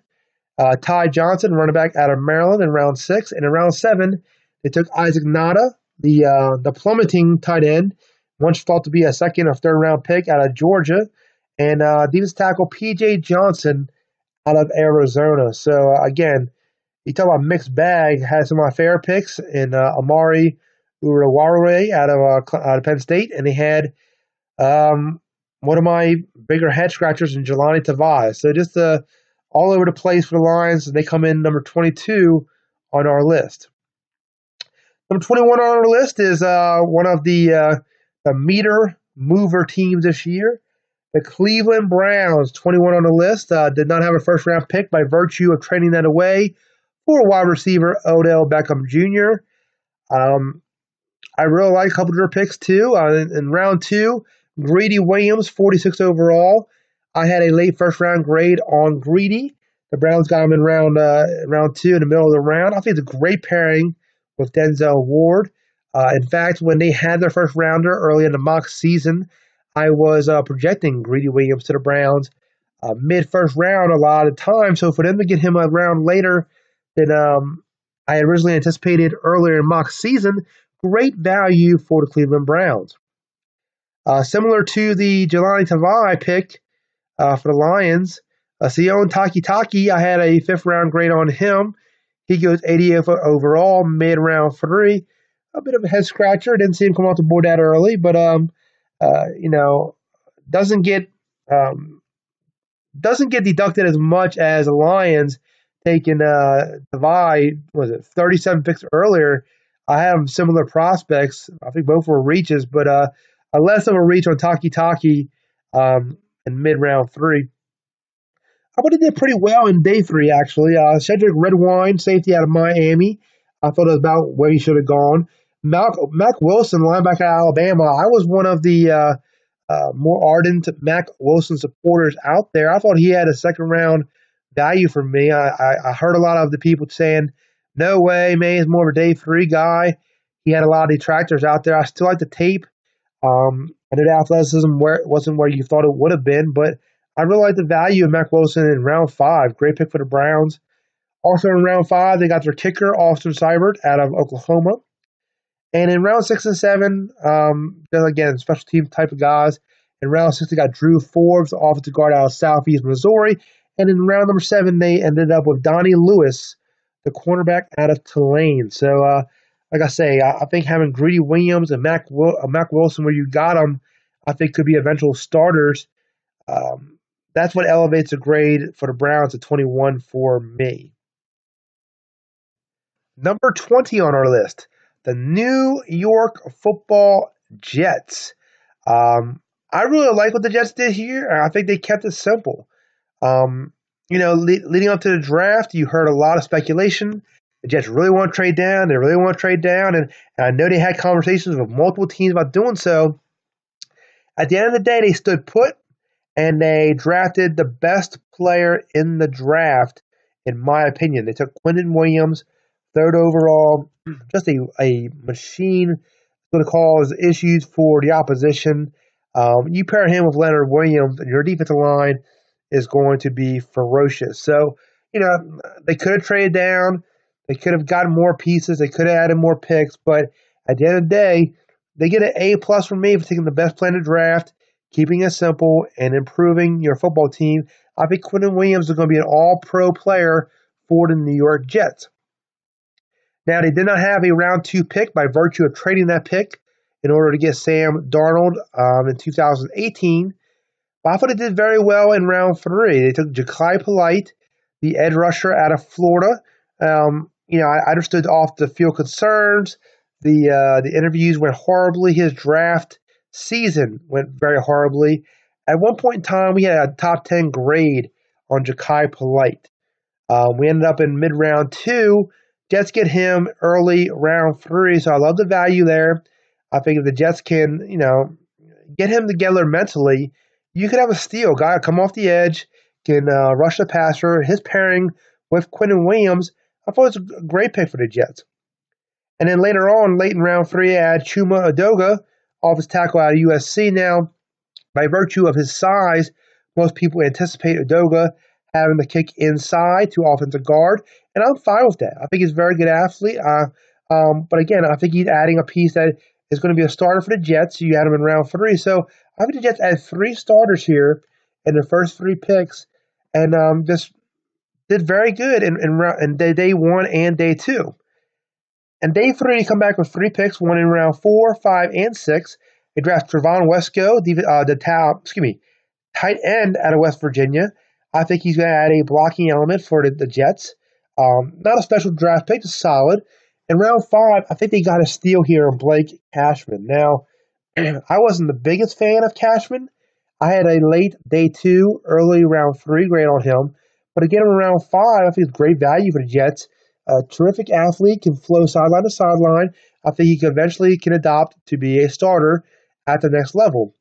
S1: Ty Johnson, running back out of Maryland in round 6. And in round 7, they took Isaac Nada, the plummeting tight end, once thought to be a 2nd or 3rd round pick out of Georgia. And defensive tackle P.J. Johnson out of Arizona. So, again, you talk about mixed bag, had some of my favorite picks in Amari Oruwariye out of Penn State, and they had one of my bigger head scratchers in Jahlani Tavai. So just all over the place for the Lions, and they come in number 22 on our list. Number 21 on our list is one of the meter mover teams this year. The Cleveland Browns, 21 on the list, did not have a 1st round pick by virtue of trading that away for wide receiver Odell Beckham Jr. I really like a couple of their picks too. In round 2, Greedy Williams, 46 overall. I had a late 1st round grade on Greedy. The Browns got him in round 2 in the middle of the round. I think it's a great pairing with Denzel Ward. In fact, when they had their 1st rounder early in the mock season, I was projecting Greedy Williams to the Browns mid 1st round a lot of the time. So for them to get him a round later than I had originally anticipated earlier in mock season, great value for the Cleveland Browns. Similar to the Jahlani Tavai pick for the Lions, Sione Takitaki, I had a 5th round grade on him. He goes 88 overall, mid round 3. A bit of a head scratcher. Didn't see him come off the board that early, but doesn't get deducted as much as the Lions taking Tavai, 37 picks earlier. I have similar prospects. I think both were reaches, but a less of a reach on Takitaki in mid round 3. I thought he did pretty well in day 3, actually. Cedric Redwine, safety out of Miami. I thought it was about where he should have gone. Mack Wilson, linebacker out of Alabama. I was one of the more ardent Mack Wilson supporters out there. I thought he had a 2nd round value for me. I heard a lot of the people saying, no way, man, he's more of a day 3 guy. He had a lot of detractors out there. I still like the tape. I know the athleticism wasn't where you thought it would have been, but I really like the value of Mack Wilson in round 5. Great pick for the Browns. Also in round 5, they got their kicker, Austin Seibert, out of Oklahoma. And in round 6 and 7, again, special team type of guys. In round 6, they got Drew Forbes, the offensive guard out of Southeast Missouri. And in round number 7, they ended up with Donnie Lewis, the cornerback out of Tulane. So, like I say, I think having Greedy Williams and Mack Wilson where you got them, I think could be eventual starters. Um, that's what elevates a grade for the Browns to 21 for me. Number 20 on our list, the New York Football Jets. I really like what the Jets did here. I think they kept it simple. Um, leading up to the draft, you heard a lot of speculation. The Jets really want to trade down. They really want to trade down. And I know they had conversations with multiple teams about doing so. At the end of the day, they stood put and they drafted the best player in the draft, in my opinion. They took Quinnen Williams, third overall, just a machine. Going to cause issues for the opposition. You pair him with Leonard Williams, and your defensive line is going to be ferocious. So, they could have traded down. They could have gotten more pieces. They could have added more picks. But at the end of the day, they get an A+ from me for taking the best play in the draft, keeping it simple, and improving your football team. I think Quinnen Williams is going to be an all-pro player for the New York Jets. Now, they did not have a round 2 pick by virtue of trading that pick in order to get Sam Darnold in 2018. But I thought they did very well in round 3. They took Jachai Polite, the edge rusher out of Florida. I understood off the field concerns. The interviews went horribly. His draft season went very horribly. At one point in time, we had a top 10 grade on Jachai Polite. We ended up in mid-round 2. Jets get him early round 3, so I love the value there. I think if the Jets can, get him together mentally, you could have a steal. Guy come off the edge, can rush the passer. His pairing with Quinnen Williams, I thought it was a great pick for the Jets. And then later on, late in round 3, I had Chuma Edoga, offensive tackle out of USC. Now, by virtue of his size, most people anticipate Edoga having the kick inside to offensive guard, and I'm fine with that. I think he's a very good athlete. But again, I think he's adding a piece that is going to be a starter for the Jets. You had him in round 3. So I think the Jets added 3 starters here in their first 3 picks, and just did very good in day 1 and day 2. And day 3, they come back with 3 picks, one in round 4, 5, and 6. They draft Trevon Wesco, tight end out of West Virginia. I think he's going to add a blocking element for the Jets. Not a special draft pick, just solid. In round 5, I think they got a steal here on Blake Cashman. Now, I wasn't the biggest fan of Cashman. I had a late day 2, early round 3 grade on him. But again, in round 5, I think it's great value for the Jets. A terrific athlete, can flow sideline to sideline. I think he eventually can adopt to be a starter at the next level.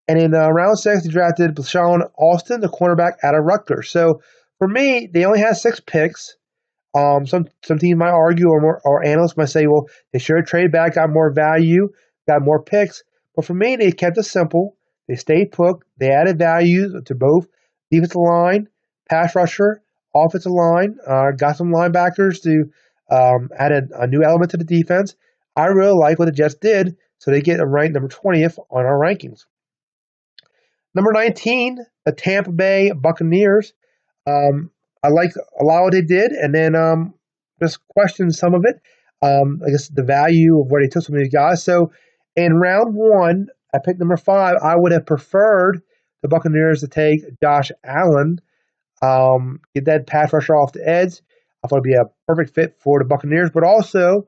S1: And in round 6, they drafted Sean Austin, the cornerback out of Rutgers. So for me, they only had 6 picks. Some teams might argue, or analysts might say, well, they should have traded back, got more value, got more picks. But for me, they kept it simple. They stayed put. They added value to both defensive line, pass rusher, offensive line. Got some linebackers to add a new element to the defense. I really like what the Jets did, so they get ranked number 20th on our rankings. Number 19, the Tampa Bay Buccaneers. I like a lot of what they did, and then just question some of it. I guess the value of where they took some of these guys. So in round 1, at pick number 5, I would have preferred the Buccaneers to take Josh Allen, get that pass rusher off the edge. I thought it'd be a perfect fit for the Buccaneers, but also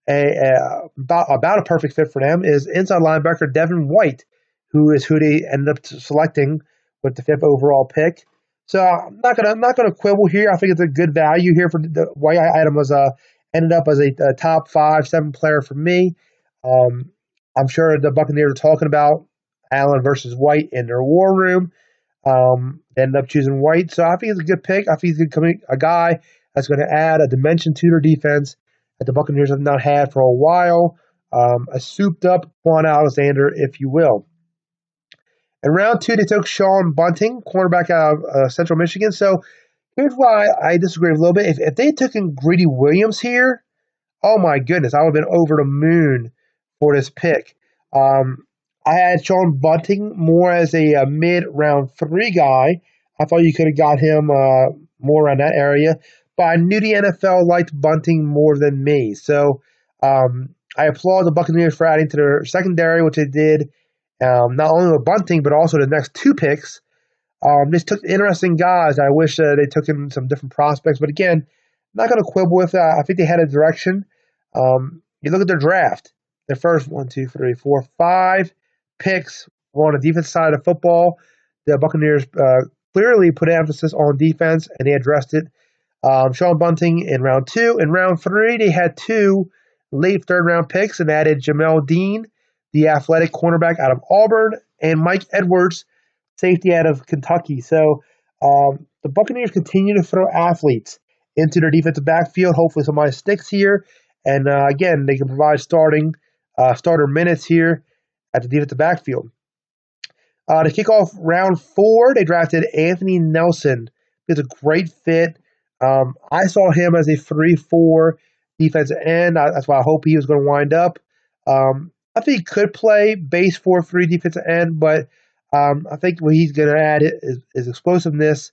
S1: about a perfect fit for them is inside linebacker Devin White, who they ended up selecting with the 5th overall pick. So I'm not gonna quibble here. I think it's a good value here for the White. I had him ended up as a top 5, 7 player for me. I'm sure the Buccaneers are talking about Allen versus White in their war room. They ended up choosing White, so I think it's a good pick. I think he's a guy that's going to add a dimension to their defense that the Buccaneers have not had for a while. A souped-up Quan Alexander, if you will. In round 2, they took Sean Bunting, cornerback out of Central Michigan. So here's why I disagree a little bit. If they had taken Greedy Williams here, oh my goodness, I would have been over the moon for this pick. I had Sean Bunting more as a mid-round 3 guy. I thought you could have got him more around that area. but I knew the NFL liked bunting more than me. So I applaud the Buccaneers for adding to their secondary, which they did not only with bunting, but also the next 2 picks. They took interesting guys. I wish they took in some different prospects. But again, not going to quibble with that. I think they had a direction. You look at their draft. Their first 5 picks were on the defense side of football. The Buccaneers clearly put emphasis on defense, and they addressed it. Sean Bunting in round 2. In round 3, they had 2 late third-round picks and added Jamel Dean, the athletic cornerback out of Auburn, and Mike Edwards, safety out of Kentucky. So the Buccaneers continue to throw athletes into their defensive backfield. Hopefully somebody sticks here. And again, they can provide starter minutes here at the defensive backfield. To kick off round 4, they drafted Anthony Nelson. He's a great fit. I saw him as a 3-4 defensive end. That's why I hope he was going to wind up. I think he could play base 4-3 defensive end, but I think what he's going to add is explosiveness.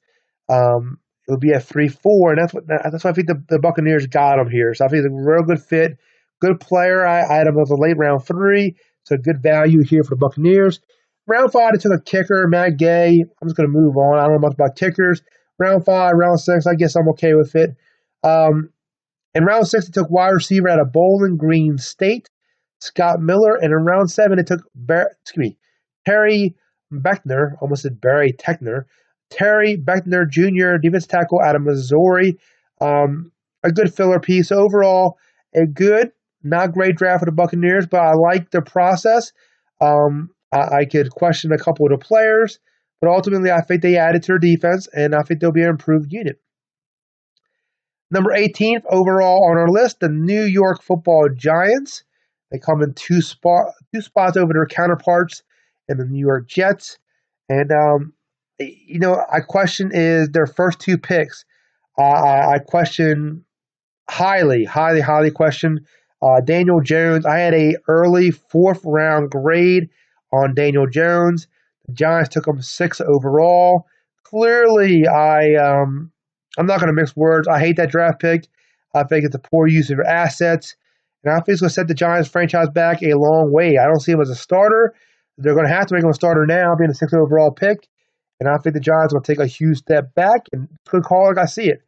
S1: It would be a 3-4, and that's why I think the Buccaneers got him here. So I think he's a real good fit, good player. I had him as a late round 3, so good value here for the Buccaneers. Round 5, they took a kicker, Matt Gay. I'm just going to move on. I don't know much about kickers. Round 5, round 6, I guess I'm okay with it. In round 6, they took wide receiver out of Bowling Green State, Scott Miller. And in round 7, they took Terry Beckner, almost said Barry Techner, Terry Beckner Jr., defense tackle out of Missouri. A good filler piece. Overall, a good, not great draft for the Buccaneers, but I like the process. I could question a couple of the players, but ultimately I think they added to their defense, and I think they'll be an improved unit. Number 18th overall on our list, the New York Football Giants. They come in two spots over their counterparts in the New York Jets. And, I question is their first 2 picks. I question highly question Daniel Jones. I had a early 4th round grade on Daniel Jones. The Giants took him 6 overall. Clearly, I'm not going to mix words. I hate that draft pick. I think it's a poor use of your assets. And I think it's going to set the Giants franchise back a long way. I don't see him as a starter. They're going to have to make him a starter now, being the 6th overall pick. And I think the Giants will take a huge step back. And good call like I see it.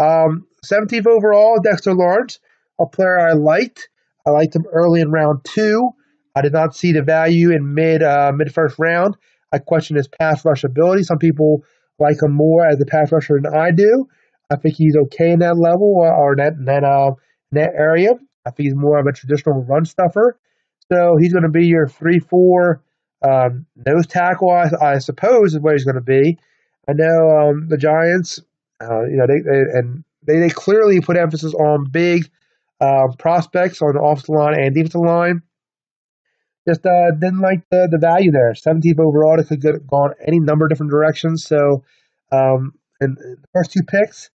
S1: 17th overall, Dexter Lawrence, a player I liked. I liked him early in round 2. I did not see the value in mid-first round. I question his pass rush ability. Some people like him more as a pass rusher than I do. I think he's okay in that level or in that area. I think he's more of a traditional run stuffer. So he's going to be your 3-4 nose tackle, I suppose, is what he's going to be. I know the Giants, they clearly put emphasis on big prospects on the offensive line and defensive line. Just didn't like the value there. 17th overall, it could have gone any number of different directions. So, and the first 2 picks,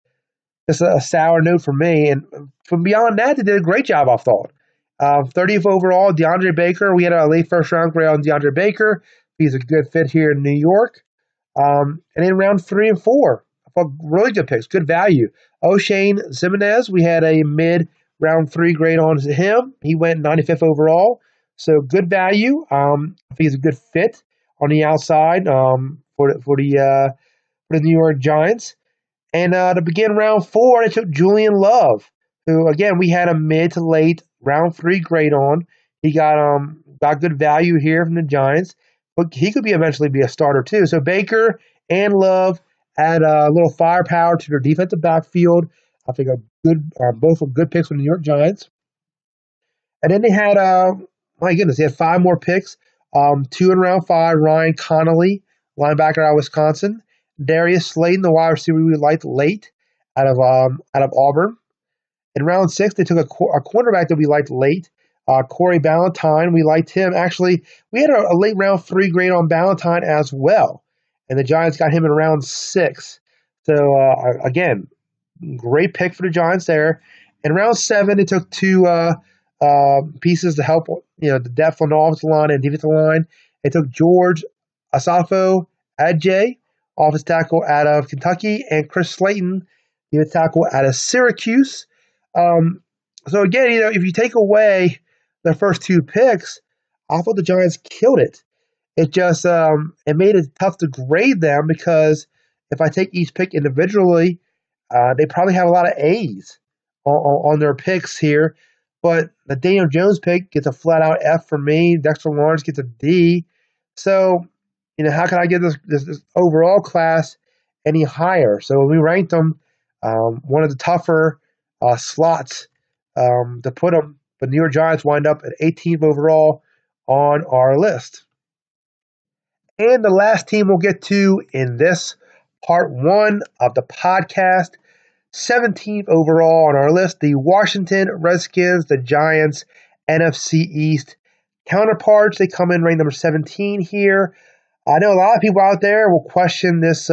S1: just a sour note for me. And from beyond that, they did a great job, I thought. 30th overall, DeAndre Baker. We had a late first round grade on DeAndre Baker. He's a good fit here in New York. And in round 3 and 4, I thought really good picks, good value. O'Shane Ximenez, we had a mid round 3 grade on him. He went 95th overall. So good value. I think he's a good fit on the outside for the New York Giants. And to begin round 4, they took Julian Love, who again we had a mid to late round 3 grade on. He got good value here from the Giants, but he could eventually be a starter too. So Baker and Love add a little firepower to their defensive backfield. I think both were good picks for the New York Giants. And then they had they had 5 more picks. 2 in round 5, Ryan Connolly, linebacker out of Wisconsin. Darius Slayton, the wide receiver we liked late out of Auburn. In round 6, they took a cornerback that we liked late, Corey Ballantyne. We liked him. Actually, we had a late round 3 grade on Ballantyne as well, and the Giants got him in round 6. So, again, great pick for the Giants there. In round 7, they took 2 pieces to help the depth on the offensive line and defensive line. They took George Asafo Adjei, offensive tackle out of Kentucky, and Chris Slayton, defensive tackle out of Syracuse. So again, if you take away the first two picks, I thought the Giants killed it. It just it made it tough to grade them because if I take each pick individually, they probably have a lot of A's on their picks here. But the Daniel Jones pick gets a flat out F for me. Dexter Lawrence gets a D. So, how can I get this overall class any higher? So we ranked them one of the tougher slots to put them. But New York Giants wind up at 18th overall on our list. And the last team we'll get to in this part one of the podcast, 17th overall on our list, the Washington Redskins, the Giants, NFC East counterparts. They come in ranked number 17 here. I know a lot of people out there will question this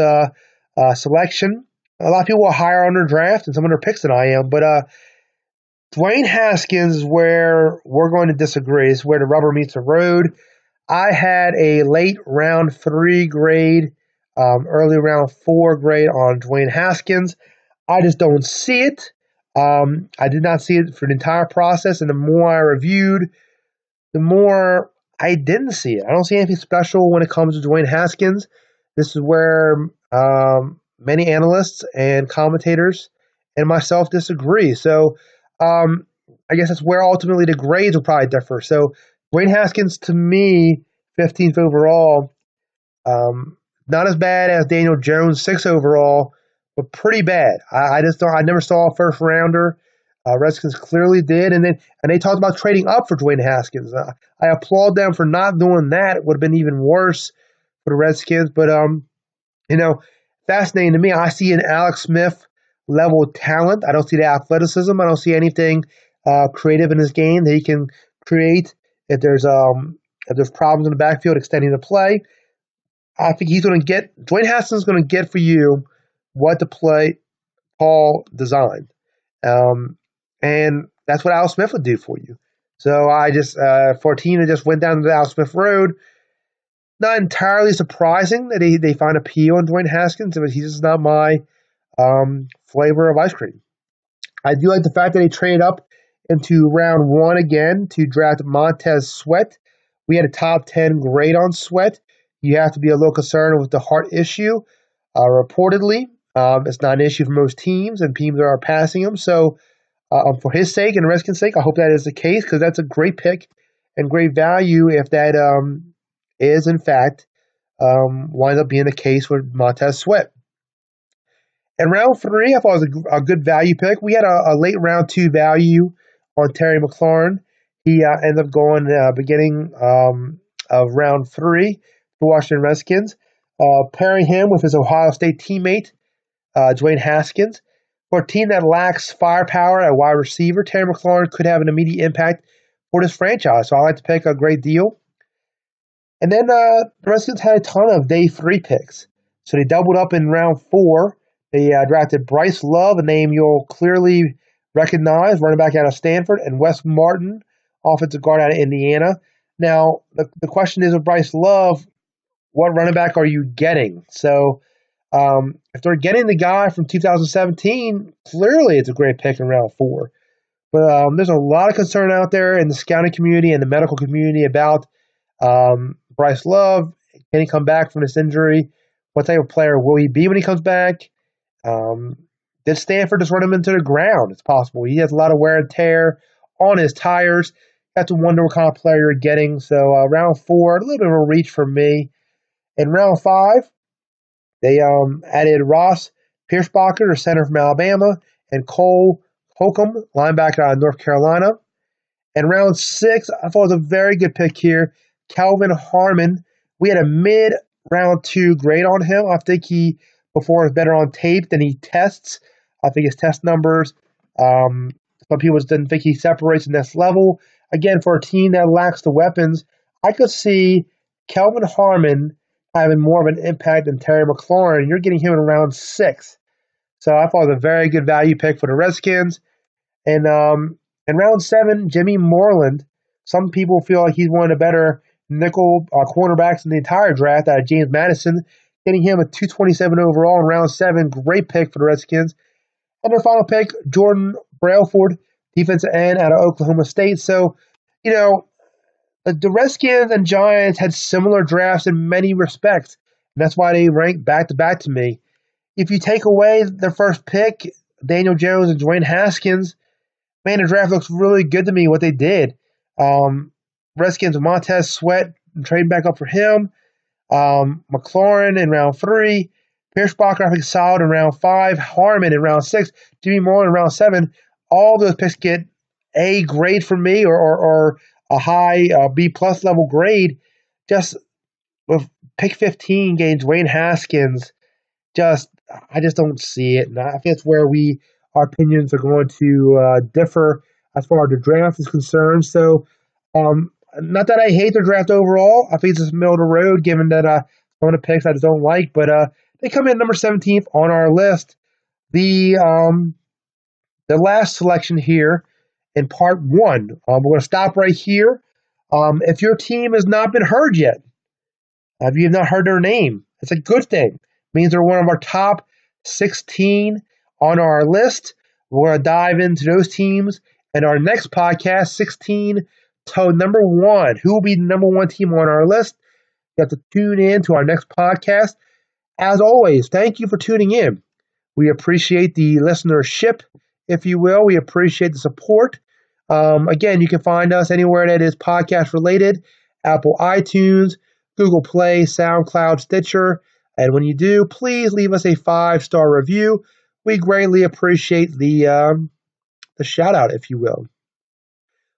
S1: selection. A lot of people are higher on their draft and some of their picks than I am, but Dwayne Haskins is where we're going to disagree. It's where the rubber meets the road. I had a late round 3 grade, early round 4 grade on Dwayne Haskins. I just don't see it. I did not see it for the entire process, and the more I reviewed, the more I didn't see it. I don't see anything special when it comes to Dwayne Haskins. This is where many analysts and commentators and myself disagree. So I guess that's where ultimately the grades will probably differ. So Dwayne Haskins, to me, 15th overall, not as bad as Daniel Jones, 6th overall, but pretty bad. I never saw a first rounder. Redskins clearly did, and they talked about trading up for Dwayne Haskins. I applaud them for not doing that. It would have been even worse for the Redskins. But fascinating to me. I see an Alex Smith level talent. I don't see the athleticism. I don't see anything creative in his game that he can create. If there's problems in the backfield extending the play, I think Dwayne Haskins is going to get for you what the play Paul designed. And that's what Al Smith would do for you. So I just, for a team that just went down the Al Smith road, not entirely surprising that they find appeal in Dwayne Haskins, but he's just not my flavor of ice cream. I do like the fact that they traded up into round 1 again to draft Montez Sweat. We had a top 10 grade on Sweat. You have to be a little concerned with the heart issue. Reportedly, it's not an issue for most teams, and teams are passing him. So for his sake and the Redskins' sake, I hope that is the case because that's a great pick and great value if that is, in fact, winds up being the case with Montez Sweat. In round 3, I thought it was a good value pick. We had a late round 2 value on Terry McLaurin. He ended up going beginning of round 3 for Washington Redskins, pairing him with his Ohio State teammate, Dwayne Haskins. For a team that lacks firepower at wide receiver, Terry McLaurin could have an immediate impact for this franchise. So I like to pick a great deal. And then the Redskins had a ton of day 3 picks. So they doubled up in round 4. They drafted Bryce Love, a name you'll clearly recognize, running back out of Stanford, and Wes Martin, offensive guard out of Indiana. Now, the question is with Bryce Love, what running back are you getting? So if they're getting the guy from 2017, clearly it's a great pick in round 4. But there's a lot of concern out there in the scouting community and the medical community about Bryce Love. Can he come back from this injury? What type of player will he be when he comes back? Did Stanford just run him into the ground? It's possible. He has a lot of wear and tear on his tires. You have to wonder what kind of player you're getting. So round 4, a little bit of a reach for me. In round 5, they added Ross Pierschbacher, the center from Alabama, and Cole Holcomb, linebacker out of North Carolina. In round 6, I thought it was a very good pick here. Kelvin Harmon. We had a mid-round 2 grade on him. I think he performs better on tape than he tests. I think his test numbers, some people didn't think he separates the next level. Again, for a team that lacks the weapons, I could see Kelvin Harmon having more of an impact than Terry McLaurin. You're getting him in round 6. So I thought it was a very good value pick for the Redskins. And in round 7, Jimmy Moreland. Some people feel like he's one of the better nickel cornerbacks in the entire draft out of James Madison. Getting him a 227 overall in round 7. Great pick for the Redskins. And their final pick, Jordan Brailford, defensive end out of Oklahoma State. So, you know, the Redskins and Giants had similar drafts in many respects. And that's why they rank back to back to me. If you take away their first pick, Daniel Jones and Dwayne Haskins, man, the draft looks really good to me what they did. Redskins, Montez Sweat, trading back up for him. McLaurin in round 3. Pierschbacher, I think, solid in round 5. Harmon in round 6. Jimmy Moore in round 7. All those picks get A grade from me or a high B-plus level grade. Just with pick 15 getting Dwayne Haskins, I just don't see it. And I think that's where our opinions are going to differ as far as the draft is concerned. So, not that I hate the draft overall. I think it's just middle of the road, given that some of the picks I just don't like. But they come in number 17th on our list. The last selection here in part 1. We're going to stop right here. If your team has not been heard yet, if you have not heard their name, it's a good thing. It means they're one of our top 16 on our list. We're going to dive into those teams in our next podcast, 16 to number 1. Who will be the number 1 team on our list? You have to tune in to our next podcast. As always, thank you for tuning in. We appreciate the listenership, if you will. We appreciate the support. Again, you can find us anywhere that is podcast related: Apple iTunes, Google Play, SoundCloud, Stitcher. And when you do, please leave us a 5-star review. We greatly appreciate the shout out, if you will.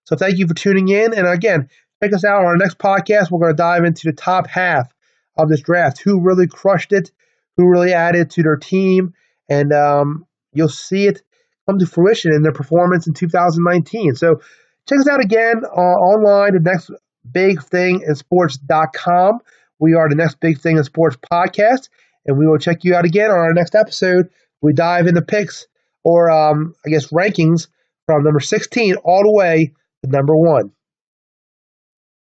S1: So thank you for tuning in. And again, check us out on our next podcast. We're going to dive into the top half of this draft. Who really crushed it? Who really added to their team? And you'll see it come to fruition in their performance in 2019. So check us out again online at nextbigthinginsports.com. We are the Next Big Thing in Sports podcast, and we will check you out again on our next episode. We dive into picks or rankings from number 16 all the way to number 1.